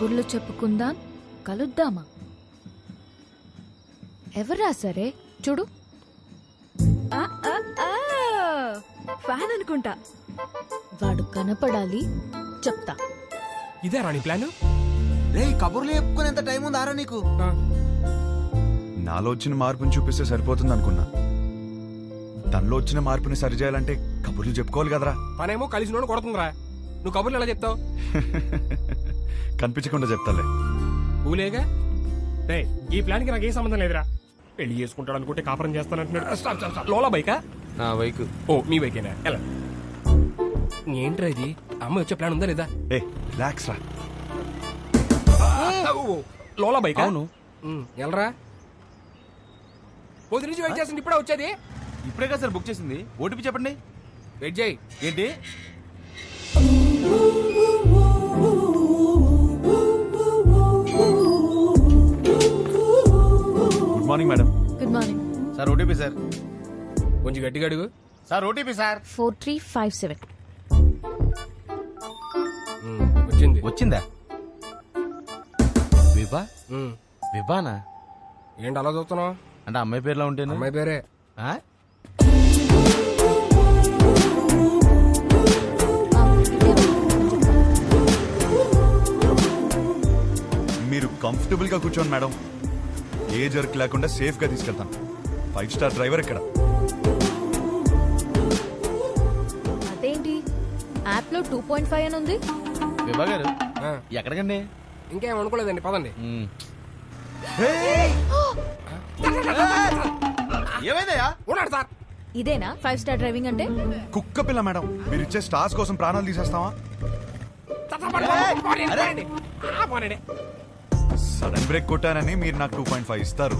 కబుర్లు చెప్పుకుందాం, కలుద్దామా? ఎవరు రాసారే? చూడు. ఫ్యాన్ అనుకుంటా. వాడు కనపడాలి, చెప్తా. ఇదే రాణి ప్లాన్. రే కబుర్లు చెప్పుకునేంత టైం ఉందారా నీకు? నాలో వచ్చిన మార్పుని చూపిస్తే సరిపోతుంది అనుకున్నా. తనలో వచ్చిన మార్పుని సరిచేయాలంటే కబుర్లు చెప్పుకోవాలి కదరా. పనేమో కలిసి నోడు కొడుతుందిరా. నువ్వు కబుర్లు ఎలా చెప్తావు? కనిపించకుండా చెప్తాలే. ఊలేగా రే, ఈ ప్లాన్ కి నాకు ఏ సంబంధం లేదురా. పెళ్లి చేసుకుంటాడు అనుకుంటే కాపురం చేస్తానంటున్నాడు. Stop stop stop. లోలా బైకా? నా బైక్. ఓ మీ బైకేనా? ఎలా ఏంట్రా ఇది? అమ్మ వచ్చే ప్లాన్ ఉందా లేదా? ఏ రిలాక్స్ రా. లోలా బైక్? అవును. ఎలరా పొద్దు నుంచి వెయిట్ చేస్తుంది, ఇప్పుడే వచ్చేది. ఇప్పుడే కదా సార్ బుక్ చేసింది. ఓటీపీ చెప్పండి. వెయిట్ చేయి. ఏంటి? Good morning madam. Good morning. Sir OTP sir. కొంచెం గట్టిగా అడుగు. Sir OTP sir. 4357. వచ్చింది. వచ్చిందా? విభా? విభానా? ఏంటి అలా చూస్తున్నావు? అంటే అమ్మాయి పేరులో ఉంటేను. అమ్మాయి పేరే. మీరు కంఫర్టబుల్ గా కూర్చోండి మేడం. ఏ జర్క్ లేకుండా సేఫ్ గా తీసుకెళ్తాను. 5 స్టార్ డ్రైవర్ ఇక్కడ. అదేంటి యాప్ లో 2.5 అని ఉంది? విభా గారు ఎక్కడికండి? ఇంకేం అనుకోలేదండి, పదండి. ఏమైందయ్యా? ఉన్నాడు సార్. ఇదేనా 5 స్టార్ డ్రైవింగ్ అంటే? కుక్క పిల్ల మేడం. మీరు ఇచ్చే స్టార్స్ కోసం ప్రాణాలు తీసేస్తావా? సడన్ బ్రేక్ కొట్టానని మీరు నాకు 2.5 ఇస్తారు.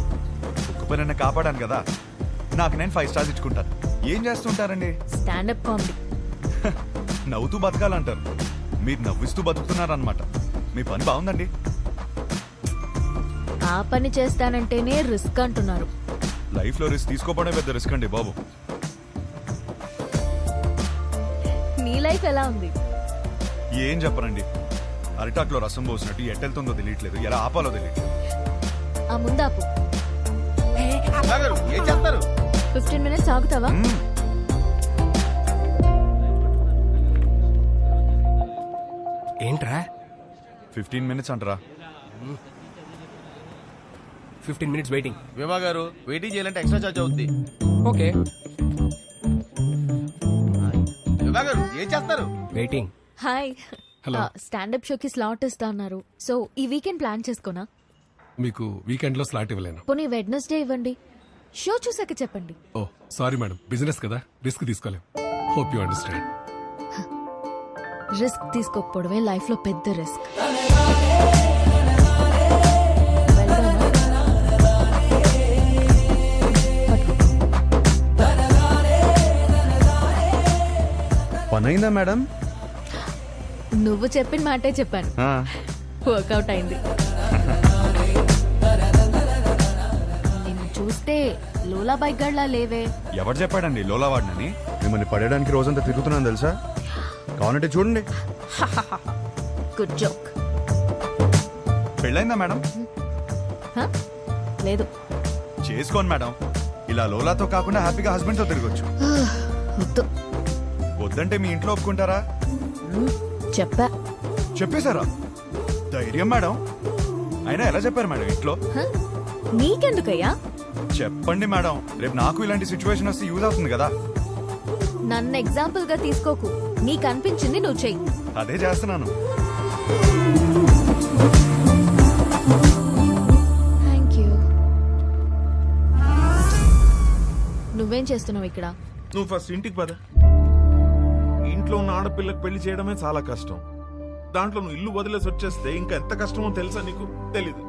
కుక్క పిల్లని కాపాడాను కదా, నాకు నేను 5 స్టార్స్ ఇచ్చుకుంటాను. ఏం చేస్తుంటారండి? Standup comedy. నవ్వుతూ బతకాలంటారు, మీరు నవ్విస్తూ బతుకుతున్నారన్నమాట. మీ పని బాగుందండి. ఆ పని చేస్తానంటేనే రిస్క్ అంటున్నారు. లైఫ్ లో రిస్క్ తీసుకోవడమే పెద్ద రిస్క్ అండి బాబు. నీ లైఫ్ ఎలా ఉంది? ఏం చెప్పరండి, అరిటాక్లో రసం పోసినట్టు ఎట్టెళ్తుందో తెలియట్లేదు, ఎలా ఆపాలో తెలియట్లేదు. ఆ ముందాపు. ఏం చేస్తారు? 15 మినిట్స్ ఆగుతావా? ఏంట్రా 15 మినిట్స్ అంటారా? 15 మినిట్స్ వెయిటింగ్. విభా గారు వెయిటింగ్ చేయాలంటే ఎక్స్ట్రా చార్జ్ అవుద్ది. ఓకే విభా గారు ఏం చేస్తారు? వెయిటింగ్. హాయ్. స్టాండప్ షోకి స్లాట్ ఇస్తా అన్నారు. సో ఈ వీకెండ్ ప్లాన్ చేసుకోనా? మీకు వీకెండ్ లో స్లాట్ ఇవ్వలేను. పోనీ వెడ్నెస్డే ఇవ్వండి. షో చూసాక చెప్పండి. ఓ సారీ మేడం, బిజినెస్ కదా, రిస్క్ తీసుకోలేం. Hope you understand. రిస్క్ తీసుకోకపోవడమే లైఫ్ లో పెద్ద రిస్క్. పనైందా మేడం? నువ్వు చెప్పిన మాటే చెప్పాను. వర్కౌట్ అయింది. నిన్ను చూస్తే లోలా బైక్ గడ్లా లేవే. ఎవరు చెప్పాడండి లోలా వాడినని? మిమ్మల్ని పడేయడానికి రోజంతా తిరుగుతున్నాను తెలుసా. కావాలంటే చూడండి. Good joke. పెళ్ళైందా మేడం? లేదు. చేసుకోండి మేడం. ఇలా లోలాతో కాకుండా హ్యాపీగా హస్బెండ్ తో తిరగొచ్చు. వద్దు. వద్దంటే మీ ఇంట్లో ఒప్పుకుంటారా? చెప్పా. చెప్పేశారా? ధైర్యం మేడం. అయినా ఎలా చెప్పారు మేడం ఇంట్లో? నీకెందుకయ్యా? చెప్పండి మేడం, రేపు నాకు ఇలాంటి సిచ్యువేషన్ వస్తే యూజ్ అవుతుంది కదా. నన్ను ఎగ్జాంపుల్ గా తీసుకోకు. నీకు అనిపించింది నువ్వు చెయ్యి. అదే చేస్తున్నాను. Thank you. నువ్వేం చేస్తున్నావు ఇక్కడ? నువ్వు ఫస్ట్ ఇంటికి పద. ఇంట్లో ఉన్న ఆడపిల్లకి పెళ్లి చేయడమే చాలా కష్టం. దాంట్లో నువ్వు ఇల్లు వదిలేసి వచ్చేస్తే ఇంకా ఎంత కష్టమో తెలుసా నీకు? తెలీదు.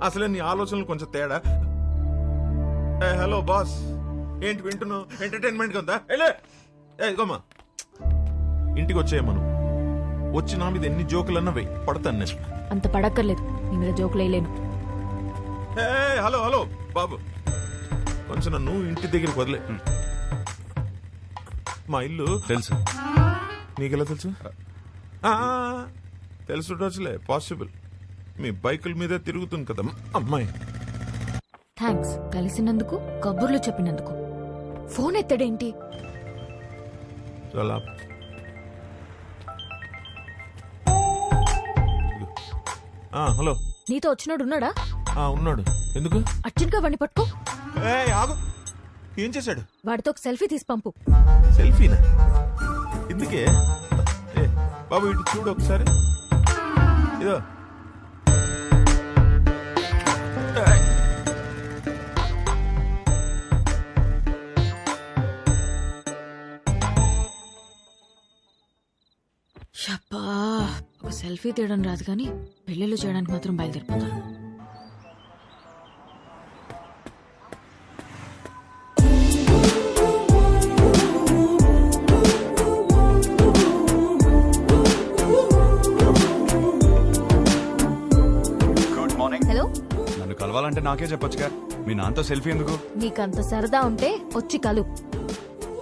అసలే నీ ఆలోచనలు కొంచెం తేడా. హలో బాస్, ఏంటి వింటున్నావు? ఎంటర్టైన్మెంట్ ఉందా? ఇదిగోమ్మా, ఇంటికి వచ్చేయమ్మను. వచ్చి నా మీద ఎన్ని జోకులన్నా వెయ్యి, పడతాను నేను. అంత పడక్కర్లేదు, నీ మీద జోకులు వేయలేను. హలో హలో బాబు, కొంచెం నన్ను ఇంటి దగ్గరికి వదిలే. మా ఇల్లు తెలుసు. నీకెలా తెలుసు? తెలుసుటొచ్చులే పాసిబుల్. మీ బైకుల మీదే తిరుగుతుంది కదా అమ్మాయి. థ్యాంక్స్ కలిసినందుకు, కబుర్లు చెప్పినందుకు. ఫోన్ ఎత్తడేంటి? చాలా హలో. నీతో వచ్చినాడు ఉన్నాడా? ఉన్నాడు. ఎందుకు? అర్జున్ గా వాడిని పట్టుకో. ఆగు. ఏం చేశాడు? వాడితో ఒక సెల్ఫీ తీసి పంపు. సెల్ఫీనా? ఎందుకే? బాబు ఇటు చూడు ఒకసారి. ఇదో షప్పా, ఒక సెల్ఫీ తీయడం రాదు కానీ పెళ్ళిళ్ళు చేయడానికి మాత్రం బయలుదేరిపోతాను. Good morning. హలో, నన్ను కలవాలంటే నాకే చెప్పొచ్చుగా. మీ నాన్నతో సెల్ఫీ ఎందుకు? నీకంత సరదా ఉంటే వచ్చి కలు.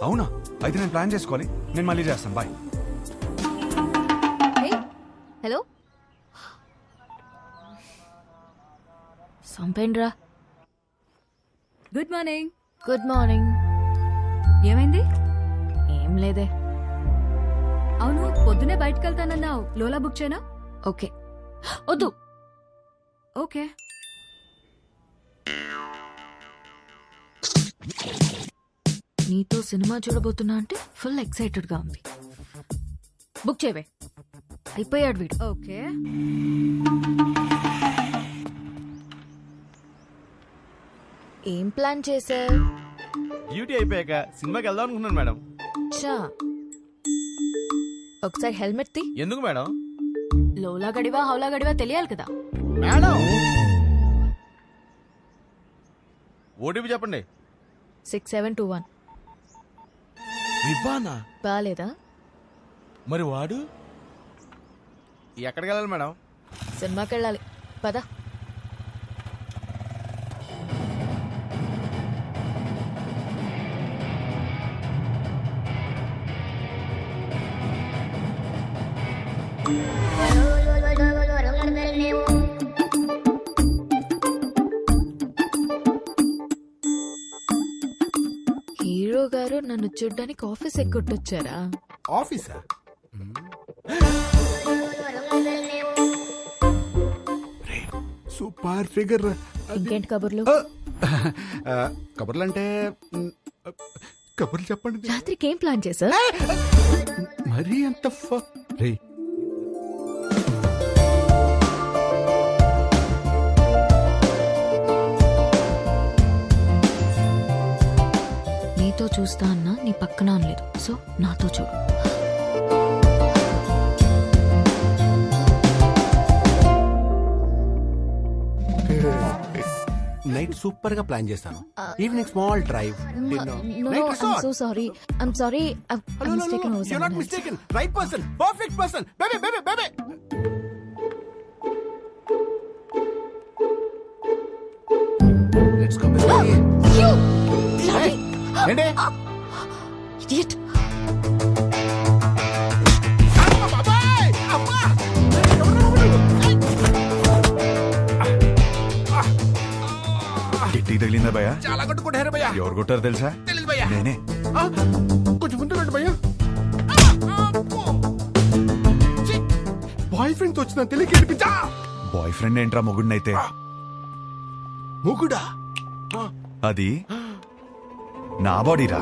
అవునా? అయితే నేను ప్లాన్ చేసుకోవాలి. నేను మళ్ళీ చేస్తాను. బాయ్. హలో, సంపేండ్రా. Good morning. Good morning. ఏమైంది? ఏం లేదే. అవును, పొద్దునే బయటకు వెళ్తానన్నావు. లోలా బుక్ చేయనా? ఓకే. వద్దు. ఓకే. నీతో సినిమా చూడబోతున్నా అంటే ఫుల్ ఎక్సైటెడ్ గా ఉంది. బుక్ చేయవే. అయిపోయాడు వీడు. ఓకే. ఏం ప్లాన్ చేసా? డ్యూటీ అయిపోయాక సినిమాకి వెళ్దాం అనుకున్నాను మేడం. చా, ఒకసారి హెల్మెట్ తీ. ఎందుకు మేడం? లోలా గడివా హౌలా గడివా తెలియాలి కదా. మేడం ఓటీపీ చెప్పండి. 6721. విభానా? బాలేదా? మరి వాడు ఎక్కడికి వెళ్ళాలి మేడం? సినిమాకి వెళ్ళాలి. పద. హీరో గారు నన్ను చూడ్డానికి ఆఫీస్ ఎక్కొట్టొచ్చారా? ఆఫీసా? Super figure. ఇంకేంటి కబుర్లు? కబుర్లంటే కబుర్లు చెప్పండి. రాత్రికి ఏం ప్లాన్ చేసా? మరీ అంత రే నీతో చూస్తా అన్నా నీ పక్కన అనలేదు. సో నాతో చూడు. నైట్ సూపర్ గా ప్లాన్ చేస్తాను. Evening small drive. So sorry. I'm sorry. Right person, perfect person. Baby baby baby. Let's go baby. ఏంటి? ఇడియట్. గిట్టి తగిలిందా భయ? చాలా కొట్టుకుంటారు భయ్యా. ఎవరు కొట్టారు తెలుసా? తెలీదు భయ్యా. నేనే. కొంచెం ముందు రండి భయ్యా. బాయ్ ఫ్రెండ్ తో వచ్చిన తెలియక ఏడిపించా. బాయ్ ఫ్రెండ్ ఏంట్రా మొగుడినైతే? మొగుడా? అది నా బాడీరా.